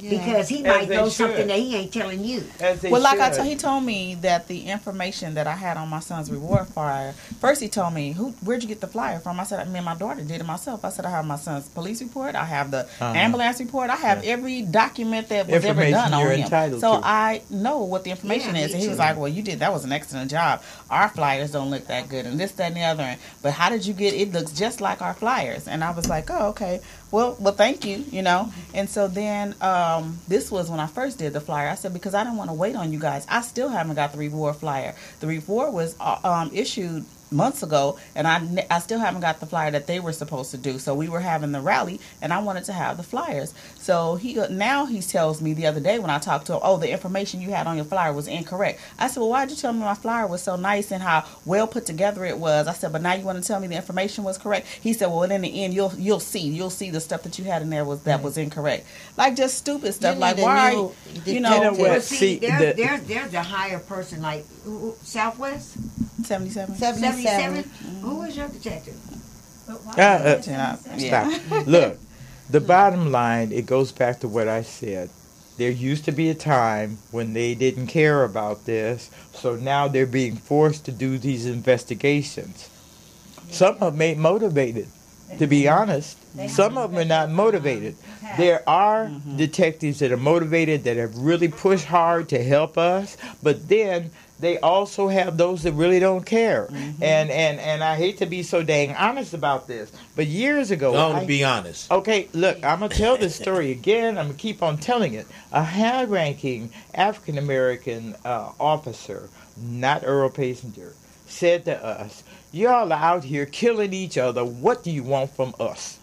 because he might they know should. something that he ain't telling you. as they Well, like should. he told me that the information that I had on my son's reward flyer. First, he told me, "Where'd you get the flyer from?" I said, "Me and my daughter did it myself." I said, "I have my son's police report. I have the ambulance report. I have every document that was ever Information done on you're him. entitled So to. I know what the information Yeah, is." me And he was too. like, "Well, you did. That was an excellent job. Our flyers don't look that good, and this, that, and the other. But how did you get? It looks just like our flyers." And I was like, "Oh, okay. Well, thank you. You know." And so then this was when I first did the flyer. I said, because I didn't want to wait on you guys. I still haven't got the reward flyer. The reward was issued months ago, and I still haven't got the flyer that they were supposed to do. So we were having the rally, and I wanted to have the flyers. So he tells me the other day when I talked to him, "Oh, the information you had on your flyer was incorrect." I said, "Well, why'd you tell me my flyer was so nice and how well put together it was?" I said, "But now you want to tell me the information was correct?" He said, "Well, in the end, you'll see the stuff that you had in there was incorrect." Like just stupid stuff. You Like need a why? new You know, detective. Well, Well, see, see, there's a higher person like Southwest 77. 77. Who is your detective? Yeah. Stop. Look, the bottom line, it goes back to what I said. There used to be a time when they didn't care about this, so now they're being forced to do these investigations. Some of them ain't motivated, to be honest. Some of them are not motivated. There are detectives that are motivated, that have really pushed hard to help us, but then they also have those that really don't care. And I hate to be so dang honest about this, but years ago... Don't be honest. Okay, look, I'm going to tell this story again. I'm going to keep on telling it. A high-ranking African-American officer, not Earl Pasinger, said to us, "Y'all are out here killing each other. What do you want from us?"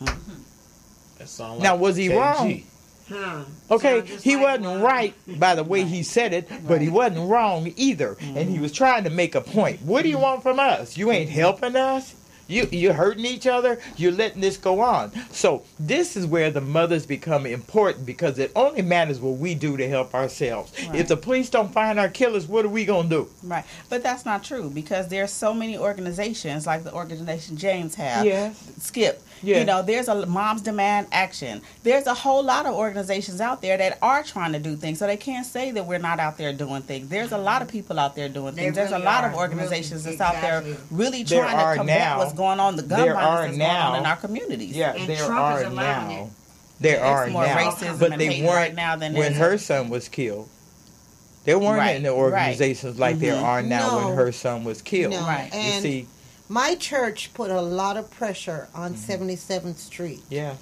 That sound Now, like was he KG. wrong? Okay, he wasn't right by the way he said it, but he wasn't wrong either. And he was trying to make a point. What do you want from us? You ain't helping us? You're hurting each other. You're letting this go on. So this is where the mothers become important, because it only matters what we do to help ourselves. Right. If the police don't find our killers, what are we going to do? Right. But that's not true, because there's so many organizations like the organization James have. Yes. Skip. Yeah. You know, there's a Moms Demand Action. There's a whole lot of organizations out there that are trying to do things. So they can't say that we're not out there doing things. There's a lot of people out there doing things. There's a lot of organizations that's out there really trying to combat what's going on, the gun violence that's going on in our communities. Yeah, And there Trump are is allowing now. it. There are There's more now. racism But and they hate weren't right now than when there's- her son was killed. There weren't Right, any organizations like there are now No. when her son was killed. No. Right. You And see, my church put a lot of pressure on 77th Street. yeah.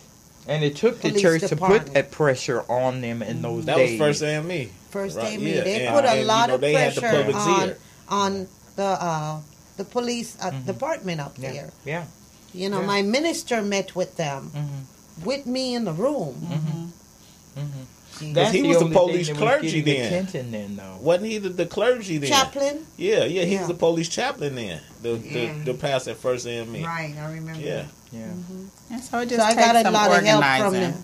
And it took the Police church to department. put that pressure on them in those That days. was First AME. First Right, AME. yeah, They and- put a and, lot of they had the pressure public's ear. on the police department up Yeah. there. Yeah. You know, Yeah. my minister met with them, Mm-hmm. with me in the room. That's he the was the only police thing that was clergy getting then. attention then, though. Wasn't he the clergy then? Chaplain. Yeah, he Yeah. was the police chaplain then. Yeah. The pastor at First AME. Right, I remember. Yeah. Yeah. And so it So just I takes got a some lot of help from organizing. them.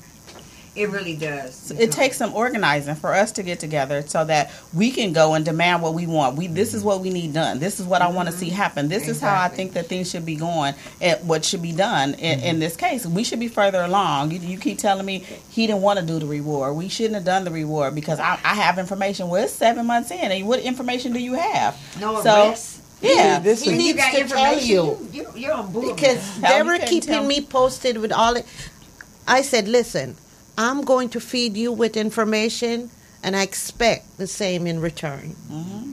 It really does. It takes some organizing for us to get together so that we can go and demand what we want. This is what we need done. This is what I want to see happen. This is how I Exactly. think that things should be going and what should be done in this case. We should be further along. You keep telling me he didn't want to do the reward. We shouldn't have done the reward because I have information. Well, it's 7 months in. And what information do you have? No So, arrests. yeah. This He is needs to tell you. You're on board. Because Hell, they you were couldn't keeping tell me posted with all it. I said, listen, I'm going to feed you with information, and I expect the same in return.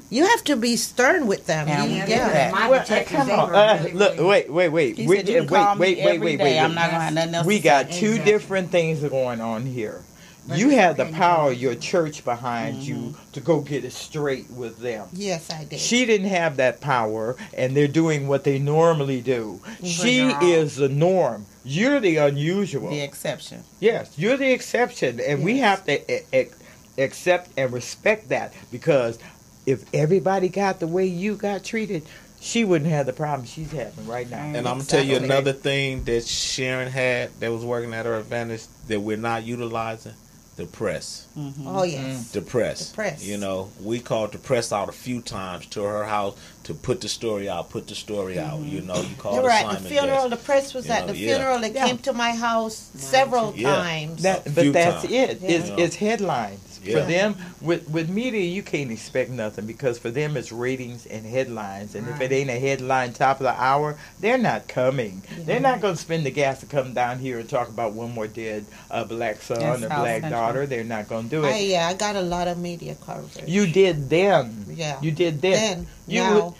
You have to be stern with them. Yeah, You- we do yeah. that. My Well, detectives, come they on. were really, Look, really- wait. He said, "You can call me every day. I'm not going to have nothing else We to got say." two Exactly. different things going on here. But You it's have the okay, power Joe. of your church behind you to go get it straight with them. Yes, I did. She didn't have that power, and they're doing what they normally do. She you're is the norm. You're the unusual. The exception. Yes, you're the exception, and we have to accept and respect that, because if everybody got the way you got treated, she wouldn't have the problem she's having right now. And I'm going to tell you Exactly. another thing that Sharon had that was working at her advantage that we're not utilizing. The press. Oh, yes. The press. The press. You know, we called the press out a few times to her house to put the story out, You know, you called You're right. Simon The funeral, Guest. the press was You at know, the yeah. funeral. They came to my house several Yeah. times. But few that's times. it. Yeah. It's headlines. Yeah. For them, with media, you can't expect nothing, because for them it's ratings and headlines. And if it ain't a headline top of the hour, they're not coming. They're not going to spend the gas to come down here and talk about one more dead black son Yes, or South black Central. daughter. They're not going to do it. I got a lot of media coverage. You did then. Yeah. You did then. You now,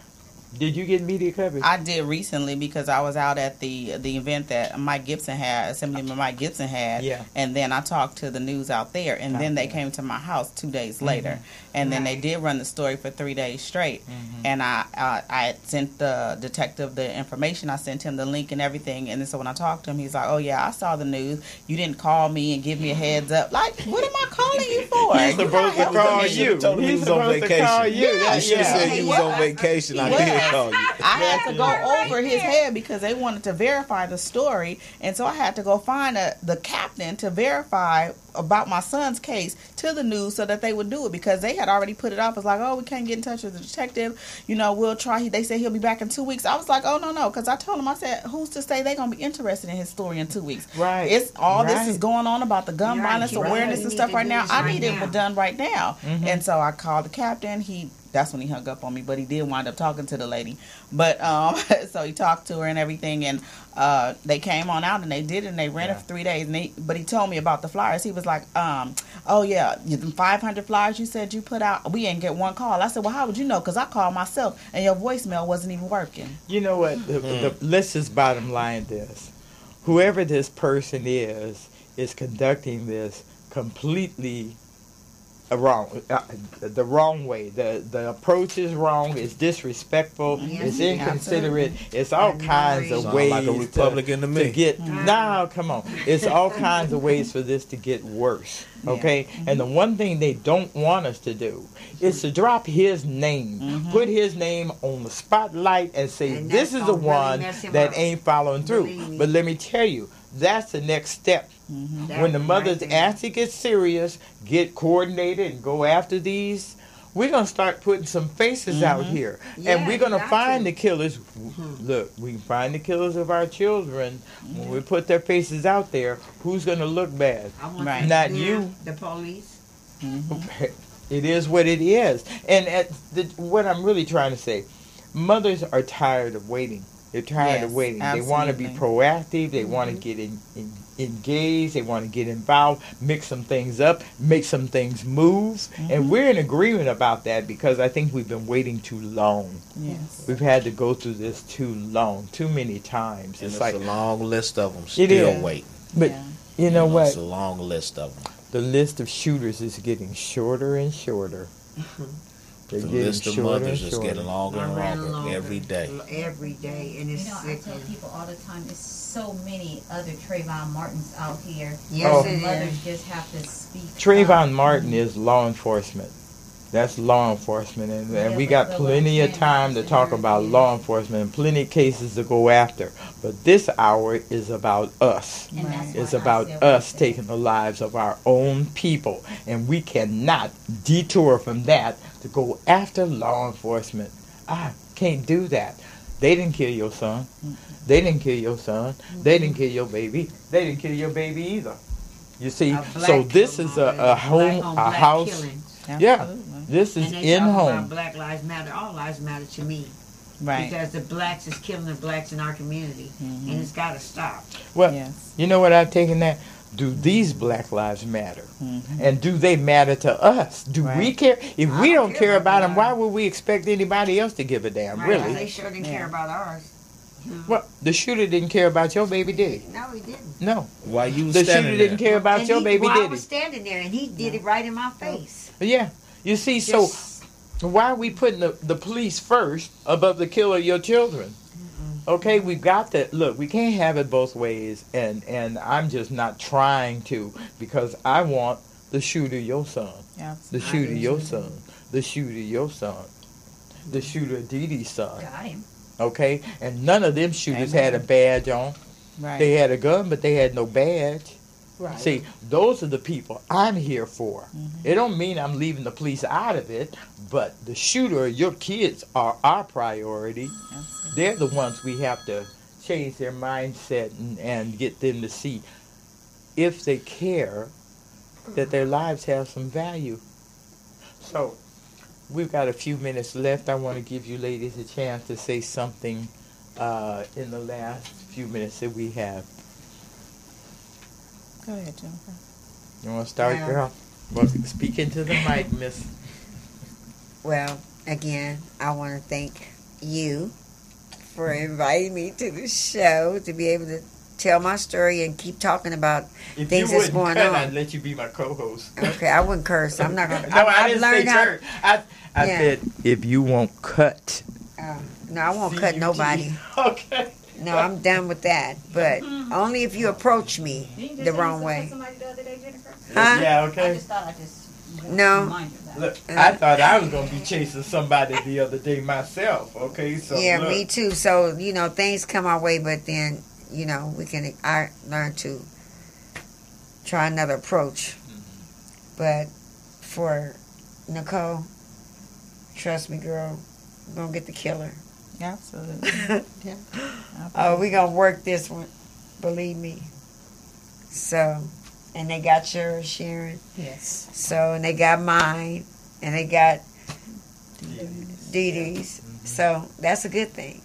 did you get media coverage? I did recently because I was out at the event that Mike Gibson had, Assemblyman Mike Gibson had, Yeah. and then I talked to the news out there, and then they came to my house 2 days later, and then they did run the story for 3 days straight, and I sent the detective the information, I sent him the link and everything, and then so when I talked to him, he's like, "Oh yeah, I saw the news. You didn't call me and give me a heads up. Like, what am I calling you for? He's You're supposed not to call helping me." you. told him he He's was on supposed to vacation. call you. You should have said you was on vacation. I did call you. I had to go over his head because they wanted to verify the story, and so I had to go find the captain to verify about my son's case to the news so that they would do it, because they had already put it off. It's like, "Oh, we can't get in touch with the detective. You know, we'll try." They said he'll be back in 2 weeks. I was like, "Oh no," because I told him, I said, "Who's to say they're gonna be interested in his story in 2 weeks?" Right. It's all Right. this is going on about the gun You're right. violence You're right. awareness You and need stuff to right do now. this I right need it now. done right now. And so I called the captain. That's when he hung up on me, but he did wind up talking to the lady. But so he talked to her and everything, and they came on out and they did it, and they ran it for 3 days. But he told me about the flyers. He was like, "Oh yeah, the 500 flyers you said you put out, we ain't get one call." I said, "Well, how would you know? Because I called myself, and your voicemail wasn't even working." You know what? Let's just bottom line this. Whoever this person is conducting this completely wrong. The wrong way. The approach is wrong. It's disrespectful. Yes, it's inconsiderate. absolutely. It's all kinds of Sound ways like a Republican to me. to get. No, come on. It's all kinds of ways for this to get worse. Okay, and the one thing they don't want us to do is to drop his name, put his name on the spotlight, and say And this that's is the gonna really one mess him that up. ain't following through. Believe me. But let me tell you, that's the next step. When the mothers actually get serious, get coordinated, and go after these, we're going to start putting some faces out here. Yeah, and we're going you to got find to. the killers. Look, we can find the killers of our children. When we put their faces out there, who's going to look bad? I want Right. them Not to you. have the police. It is what it is. And what I'm really trying to say, mothers are tired of waiting. They're tired of Yes, waiting. They want to be proactive. They want to get engaged. They want to get involved, mix some things up, make some things move. And we're in agreement about that because I think we've been waiting too long. Yes. We've had to go through this too long, too many times. And It's it's like, a long list of them It still is. waiting. but Yeah. you know It's what? a long list of them. The list of shooters is getting shorter and shorter. They're The getting list of shorter mothers and is shorter. getting longer and longer every day. Every day, and it's You know, I sick. tell people all the time, there's so many other Trayvon Martins out here. Yes, Oh. The it mothers is. just have to speak Trayvon up. Martin is law enforcement. That's law enforcement, and Yeah, we but got what plenty I'm of saying time to is talk there about is- law enforcement and plenty of cases to go after. But this hour is about us. And that's It's why I about said what I us said. taking the lives of our own people, and we cannot detour from that to go after law enforcement. I can't do that. They didn't kill your son. They didn't kill your son. They didn't kill your baby. They didn't kill your baby either. You see, A black so this kill is already. a home, Black on a black house. killings. Yeah, Absolutely. this is And they in talk home. about Black Lives Matter. All lives matter to me Right. because the blacks is killing the blacks in our community, and it's got to stop. Well, Yes. you know what I've taken that? Do these Black lives matter? And do they matter to us? Do we Right. care? If I we don't don't care care about about them, them. why would we expect anybody else to give a damn? Right? Really? They sure didn't care about ours. Well, the shooter didn't care about your baby, did he? No, he didn't. No. Why you The standing shooter there? didn't care about And your he, baby, well, I did was he? standing there, and he did it right in my face. Yeah. You see, so why are we putting the police first above the killer of your children? Okay, we've got to look. We can't have it both ways, and I'm just not trying to, because I want the shooter your son, the shooter your son, the shooter your son, the shooter Dee Dee's son. Got him. Okay, and none of them shooters had a badge on. Right. They had a gun, but they had no badge. Right. See, those are the people I'm here for. It don't mean I'm leaving the police out of it, but the shooter, your kids, are our priority. Absolutely. They're the ones we have to change their mindset and get them to see, if they care, that their lives have some value. So, we've got a few minutes left. I want to give you ladies a chance to say something in the last few minutes that we have. Go ahead, Jennifer. You want to start, Yeah. girl? Well, speak into the mic, miss. Well, again, I want to thank you for inviting me to the show to be able to tell my story and keep talking about If things you that's wouldn't going cut, on. I'd let you be my co-host. Okay, I wouldn't curse. I'm not gonna. No, I I've didn't learned say how. church. I Yeah. said, if you won't cut. No, I won't cut C-U-T. nobody. Okay. No, I'm done with that. But only if you approach me the wrong way. Somebody the other day, Jennifer? Huh? Yeah, I okay. just thought I just No. remind you of that. Look, I thought I was going to be chasing somebody the other day myself, okay? So Yeah, look. me too. So, things come our way, but then, I learned to try another approach. But for Nicole, trust me, girl, we're going to get the killer. Absolutely. Oh, we're going to work this one. Believe me. So, and they got yours, Sharon. Yes. So, and they got mine. And they got Dee Dee's. So, that's a good thing.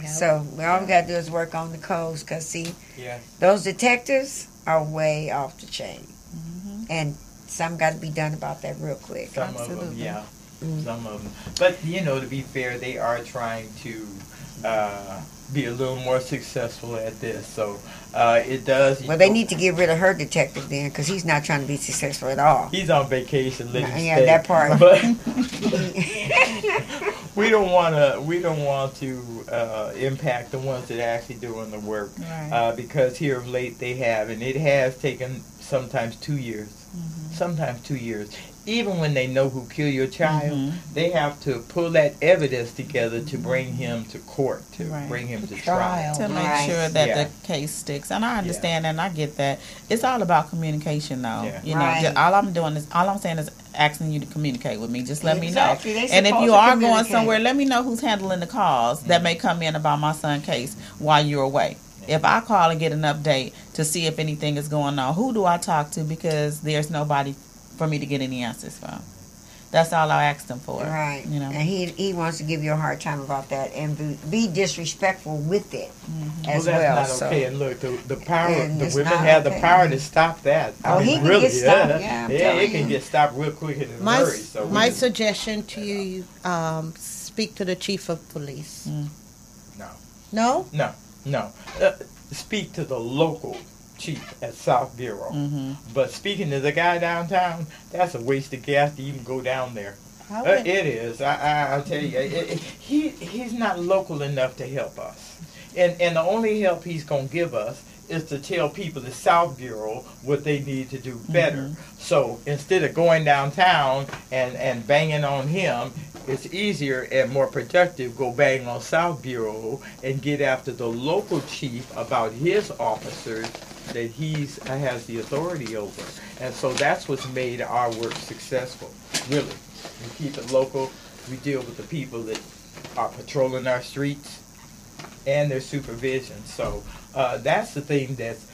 So, all we got to do is work on the codes. Because, see, Yeah. those detectives are way off the chain. And something got to be done about that real quick. Some of them, Absolutely. yeah. Some of them. But, to be fair, they are trying to be a little more successful at this. So it does. Well, they need to get rid of her detective then, because he's not trying to be successful at all. He's on vacation, letting Yeah, stay. that part. But we don't want to impact the ones that are actually doing the work, Right. because here of late they have, and it has taken sometimes 2 years. Sometimes 2 years. Even when they know who killed your child, they have to pull that evidence together to bring him to court, to Right. bring him to trial. To make Right. sure that Yeah. the case sticks. And I understand and I get that. It's all about communication though. Yeah. You know, Right. all I'm saying is asking you to communicate with me. Just let Exactly. me know. They And if supposed you to are going communicate. somewhere, let me know who's handling the calls that may come in about my son's case while you're away. If I call and get an update to see if anything is going on, who do I talk to? Because there's nobody for me to get any answers from. That's all I asked him for. Right. You know. And he wants to give you a hard time about that and be disrespectful with it as Well, well. that's not okay. So. And look, the power, And the it's women not have the okay. power to stop that. Oh, he can really, get stopped. Yeah, I'm it telling can you. get stopped real quick in a My, hurry. So my suggestion to you, speak to the chief of police. No. No? No. Speak to the local chief at South Bureau. But speaking to the guy downtown, that's a waste of gas to even go down there. It is. I'll tell you, he's not local enough to help us. And the only help he's going to give us is to tell people at South Bureau what they need to do better. So instead of going downtown and banging on him, it's easier and more productive go bang on South Bureau and get after the local chief about his officers that he has the authority over. And so that's what's made our work successful, really. We keep it local. We deal with the people that are patrolling our streets and their supervision. So that's the thing that's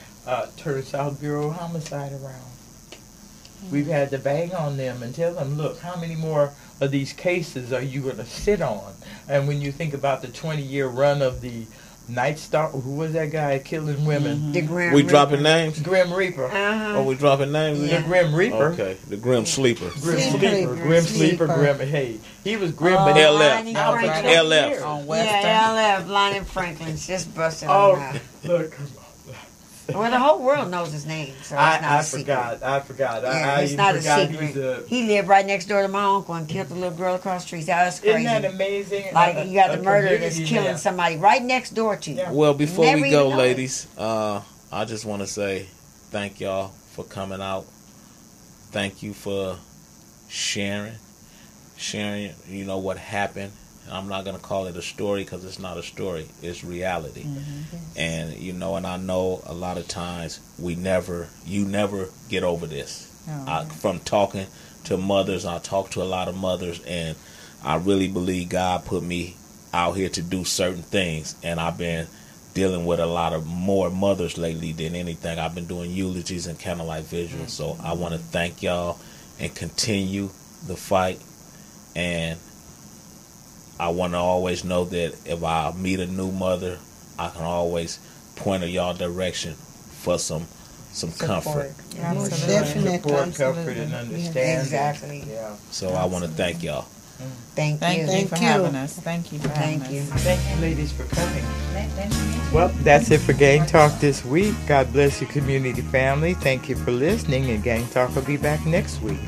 turned South Bureau homicide around. We've had to bang on them and tell them, look, how many more of these cases are you going to sit on? And when you think about the 20-year run of the Night Star, who was that guy killing women? The Grim We Reaper. dropping names? Grim Reaper. Oh, we dropping names? The Grim Reaper. Okay, the Grim Sleeper. Grim Sleeper. Sleeper. Grim Sleeper. Sleeper. Grim. Hey, he was grim, but LF. out for Right. 20 LF. years. On Western. Yeah, LF, Lonnie Franklin's just busting Oh, him out. look. Well, the whole world knows his name, so it's not I a secret. forgot. Yeah, I it's even not a forgot secret. he's a... He lived right next door to my uncle and killed the little girl across the street. That's crazy. Isn't that amazing? Like, you got A the murder that's community killing now. somebody right next door to you. Yeah. Well, before Never we go, even know it. ladies, I just want to say thank y'all for coming out. Thank you for sharing, what happened. I'm not going to call it a story because it's not a story. It's reality. And, and I know a lot of times you never get over this. From talking to mothers, I talk to a lot of mothers, and I really believe God put me out here to do certain things. And I've been dealing with a lot of more mothers lately than anything. I've been doing eulogies and candlelight vigils. So I want to thank y'all and continue the fight. And I want to always know that if I meet a new mother, I can always point in y'all direction for some comfort. Most definitely. Support, comfort, and understanding. Exactly. Yeah. So I want to thank y'all. Thank you. Thank you for having us. Thank you for having Thank you. us. Thank you, ladies, for coming. Let me mention. Well, that's it for Gang Talk this week. God bless your community family. Thank you for listening, and Gang Talk will be back next week.